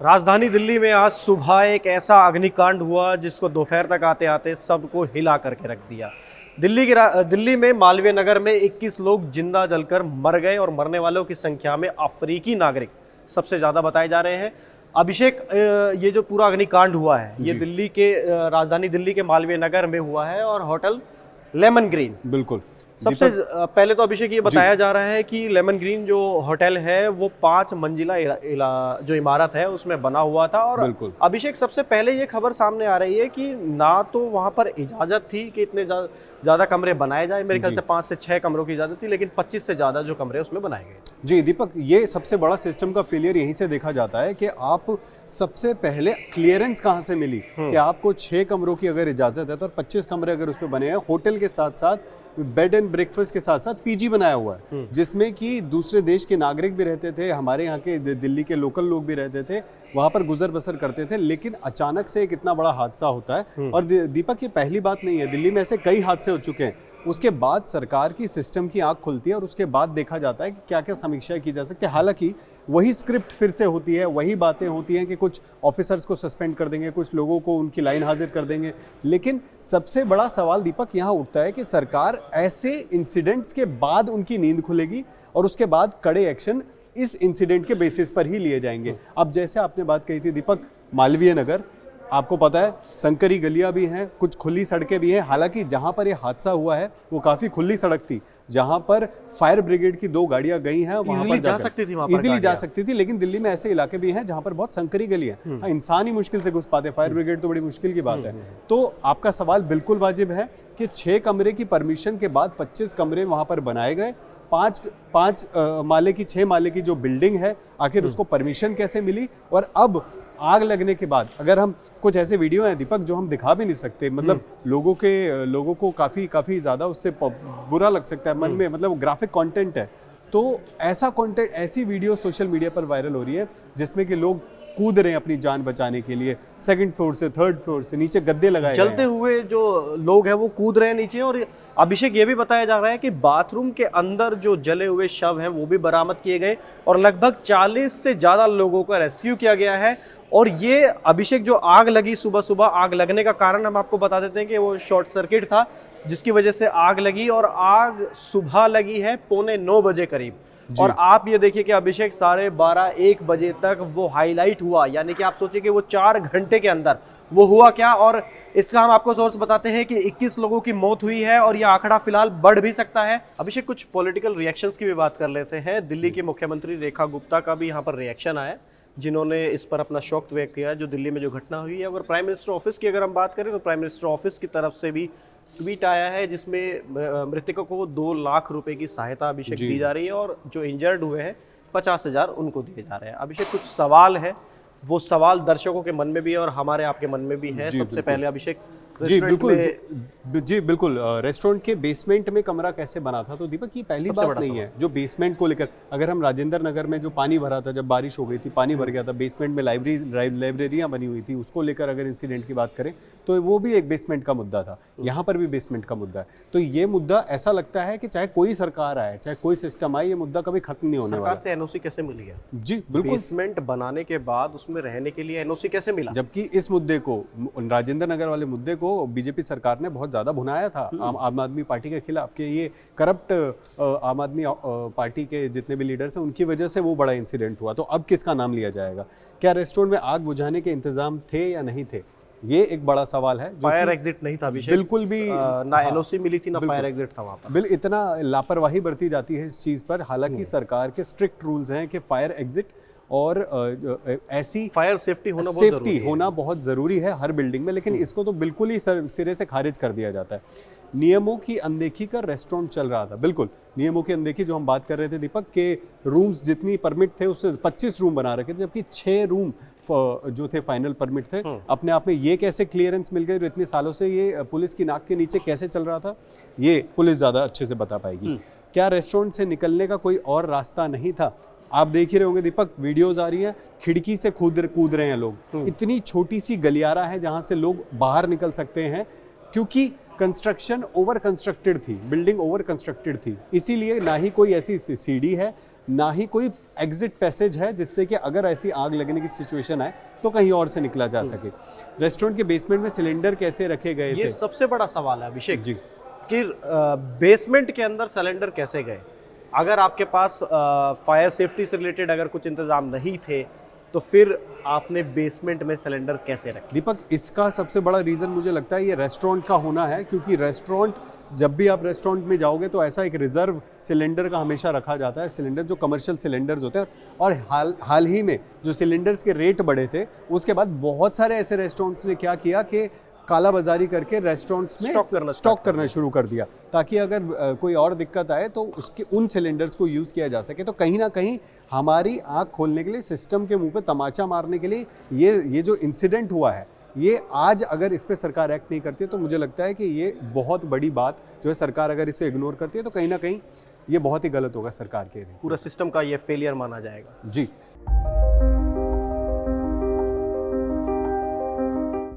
राजधानी दिल्ली में आज सुबह एक ऐसा अग्निकांड हुआ जिसको दोपहर तक आते आते सबको हिला करके रख दिया। दिल्ली में मालवीय नगर में 21 लोग जिंदा जलकर मर गए और मरने वालों की संख्या में अफ्रीकी नागरिक सबसे ज़्यादा बताए जा रहे हैं। अभिषेक, ये जो पूरा अग्निकांड हुआ है ये दिल्ली के राजधानी दिल्ली के मालवीय नगर में हुआ है और होटल लेमन ग्रीन। बिल्कुल। सबसे पहले तो अभिषेक ये बताया जा रहा है कि लेमन ग्रीन जो होटल है वो 5 मंजिला जो इमारत है उसमें बना हुआ था। और अभिषेक, सबसे पहले ये खबर सामने आ रही है कि ना तो वहां पर इजाजत थी कि इतने ज्यादा कमरे बनाए जाए, मेरे ख्याल से 5 से 6 कमरों की इजाजत थी, लेकिन 25 से ज्यादा जो कमरे उसमें बनाए गए। जी दीपक, ये सबसे बड़ा सिस्टम का फेलियर यहीं से देखा जाता है कि आप सबसे पहले क्लियरेंस कहां से मिली कि आपको 6 कमरों की अगर इजाजत है तो 25 कमरे अगर उसमें बने हैं, होटल के साथ साथ बेड एंड ब्रेकफास्ट के साथ साथ पीजी बनाया हुआ है जिसमें कि दूसरे देश के नागरिक भी रहते थे, हमारे यहाँ के दिल्ली के लोकल लोग भी रहते थे, वहां पर गुजर बसर करते थे। लेकिन अचानक से एक इतना बड़ा हादसा होता है। और दीपक, ये पहली बात नहीं है, दिल्ली में ऐसे कई हादसे हो चुके हैं। उसके बाद सरकार की सिस्टम की आंख खुलती है और उसके बाद देखा जाता है कि क्या क्या समीक्षा की जा सकती है। हालांकि वही स्क्रिप्ट फिर से होती है, वही बातें होती हैं कि कुछ ऑफिसर्स को सस्पेंड कर देंगे, कुछ लोगों को उनकी लाइन हाजिर कर देंगे। लेकिन सबसे बड़ा सवाल दीपक यहाँ उठता है कि सरकार ऐसे इंसिडेंट्स के बाद उनकी नींद खुलेगी और उसके बाद कड़े एक्शन इस इंसिडेंट के बेसिस पर ही लिए जाएंगे। अब जैसे आपने बात कही थी दीपक, मालवीय नगर, आपको पता है संकरी गलियां भी हैं, कुछ खुली सड़कें भी हैं। हालांकि जहां पर यह हादसा हुआ है वो काफी खुली सड़क थी, जहां पर फायर ब्रिगेड की 2 गाड़ियां गई हैं, वहां पर जा सकती थी, इजीली जा सकती थी। लेकिन दिल्ली में ऐसे इलाके भी हैं जहां पर बहुत संकरी गली है, इंसान ही मुश्किल से घुस पाते, फायर ब्रिगेड तो बड़ी मुश्किल की बात है। तो आपका सवाल बिल्कुल वाजिब है कि 6 कमरे की परमिशन के बाद 25 कमरे वहां पर बनाए गए। 5 माले की 6 माले की जो बिल्डिंग है, आखिर उसको परमिशन कैसे मिली? और अब आग लगने के बाद अगर हम कुछ ऐसे वीडियो हैं दीपक जो हम दिखा भी नहीं सकते, मतलब लोगों को काफ़ी ज़्यादा उससे बुरा लग सकता है मन में, मतलब ग्राफिक कंटेंट है। तो ऐसा कंटेंट, ऐसी वीडियो सोशल मीडिया पर वायरल हो रही है जिसमें कि लोग कूद रहे हैं अपनी जान बचाने के लिए, 2nd फ्लोर से 3rd फ्लोर से, नीचे गद्दे लगाए चलते हुए जो लोग हैं वो कूद रहे हैं नीचे। और अभिषेक, ये भी बताया जा रहा है कि बाथरूम के अंदर जो जले हुए शव हैं वो भी बरामद किए गए और लगभग 40 से ज़्यादा लोगों का रेस्क्यू किया गया है। और ये अभिषेक, जो आग लगी सुबह सुबह, आग लगने का कारण हम आपको बता देते हैं कि वो शॉर्ट सर्किट था जिसकी वजह से आग लगी। और आग सुबह लगी है 9:15 बजे करीब। और आप ये देखिए कि अभिषेक 12:30-1 बजे तक वो हाईलाइट हुआ, यानी कि आप सोचिए कि वो 4 घंटे के अंदर वो हुआ क्या। और इसका हम आपको सोर्स बताते हैं कि 21 लोगों की मौत हुई है और ये आंकड़ा फिलहाल बढ़ भी सकता है। अभिषेक, कुछ पॉलिटिकल रिएक्शंस की भी बात कर लेते हैं। दिल्ली की मुख्यमंत्री रेखा गुप्ता का भी यहाँ पर रिएक्शन आया, जिन्होंने इस पर अपना शोक व्यक्त किया जो दिल्ली में जो घटना हुई है। अगर प्राइम मिनिस्टर ऑफिस की अगर हम बात करें तो प्राइम मिनिस्टर ऑफिस की तरफ से भी ट्वीट आया है जिसमें मृतकों को 2 लाख रुपए की सहायता अभिषेक दी जा रही है और जो इंजर्ड हुए हैं 50,000 उनको दिए जा रहे हैं। अभिषेक, कुछ सवाल है, वो सवाल दर्शकों के मन में भी है और हमारे आपके मन में भी है। सबसे पहले अभिषेक, जी बिल्कुल, रेस्टोरेंट के बेसमेंट में कमरा कैसे बना था? तो दीपक, ये पहली बात नहीं है जो बेसमेंट को लेकर। अगर हम राजेंद्र नगर में जो पानी भरा था, जब बारिश हो गई थी, पानी भर गया था, बेसमेंट में लाइब्रेरियां बनी हुई थी, उसको लेकर अगर इंसिडेंट की बात करें तो वो भी एक बेसमेंट का मुद्दा था। यहाँ पर भी बेसमेंट का मुद्दा है। तो ये मुद्दा ऐसा लगता है कि चाहे कोई सरकार आए, चाहे कोई सिस्टम आए, ये मुद्दा कभी खत्म नहीं होने वाला। सरकार से एनओसी कैसे मिली है? जी बिल्कुल, बेसमेंट बनाने के बाद उसमें रहने के लिए एनओसी कैसे मिला? जबकि इस मुद्दे को, राजेंद्र नगर वाले मुद्दे को बीजेपी सरकार ने बहुत ज्यादा भुनाया था आम आदमी पार्टी के खिलाफ, कि ये करप्ट आम आदमी पार्टी के जितने भी लीडर्स हैं उनकी वजह से वो बड़ा इंसिडेंट हुआ। तो अब किसका नाम लिया जाएगा? क्या रेस्टोरेंट में आग बुझाने के इंतजाम थे या नहीं थे? ये एक बड़ा सवाल है। फायर एग्जिट नहीं था अभिषेक, बिल्कुल भी ना एनओसी मिली थी ना फायर एग्जिट था वहां पर। इतना लापरवाही बरती जाती है इस चीज पर। हालांकि सरकार के स्ट्रिक्ट रूल्स हैं कि फायर एग्जिट और ऐसी फायर सेफ्टी होना बहुत जरूरी है हर बिल्डिंग में। लेकिन इसको तो बिल्कुल ही सिरे से खारिज कर दिया जाता है। नियमों की अनदेखी कर रेस्टोरेंट चल रहा था। बिल्कुल, नियमों की अनदेखी जो हम बात कर रहे थे दीपक, के रूम्स जितनी परमिट थे उससे 25 रूम बना रखे थे, जबकि 6 रूम जो थे फाइनल परमिट थे। अपने आप में ये कैसे क्लियरेंस मिल गई? इतने सालों से ये पुलिस की नाक के नीचे कैसे चल रहा था, ये पुलिस ज्यादा अच्छे से बता पाएगी। क्या रेस्टोरेंट से निकलने का कोई और रास्ता नहीं था? आप देख ही रहे होंगे दीपक, वीडियोस आ रही हैं, खिड़की से कूद रहे हैं लोग। इतनी छोटी सी गलियारा है जहां से लोग बाहर निकल सकते हैं, क्योंकि कंस्ट्रक्शन ओवर कंस्ट्रक्टेड थी, बिल्डिंग ओवर कंस्ट्रक्टेड थी, इसीलिए ना ही कोई ऐसी सीढ़ी है, ना ही कोई एग्जिट पैसेज है जिससे कि अगर ऐसी आग लगने की सिचुएशन आए तो कहीं और से निकला जा सके। रेस्टोरेंट के बेसमेंट में सिलेंडर कैसे रखे गए ये थे? सबसे बड़ा सवाल है अभिषेक जी कि बेसमेंट के अंदर सिलेंडर कैसे गए। अगर आपके पास फायर सेफ्टी से रिलेटेड अगर कुछ इंतजाम नहीं थे तो फिर आपने बेसमेंट में सिलेंडर कैसे रखे? दीपक, इसका सबसे बड़ा रीज़न मुझे लगता है ये रेस्टोरेंट का होना है, क्योंकि रेस्टोरेंट, जब भी आप रेस्टोरेंट में जाओगे तो ऐसा एक रिजर्व सिलेंडर का हमेशा रखा जाता है, सिलेंडर जो कमर्शियल सिलेंडर्स होते हैं। और हाल ही में जो सिलेंडर्स के रेट बढ़े थे उसके बाद बहुत सारे ऐसे रेस्टोरेंट्स ने क्या किया कि काला बाजारी करके रेस्टोरेंट्स में स्टॉक करना शुरू कर दिया, ताकि अगर कोई और दिक्कत आए तो उसके उन सिलेंडर्स को यूज़ किया जा सके। तो कहीं ना कहीं हमारी आँख खोलने के लिए, सिस्टम के मुंह पे तमाचा मारने के लिए ये जो इंसिडेंट हुआ है, ये आज अगर इस पे सरकार एक्ट नहीं करती है तो मुझे लगता है कि ये बहुत बड़ी बात जो है, सरकार अगर इसे इग्नोर करती है तो कहीं ना कहीं ये बहुत ही गलत होगा सरकार के लिए। पूरा सिस्टम का ये फेलियर माना जाएगा। जी।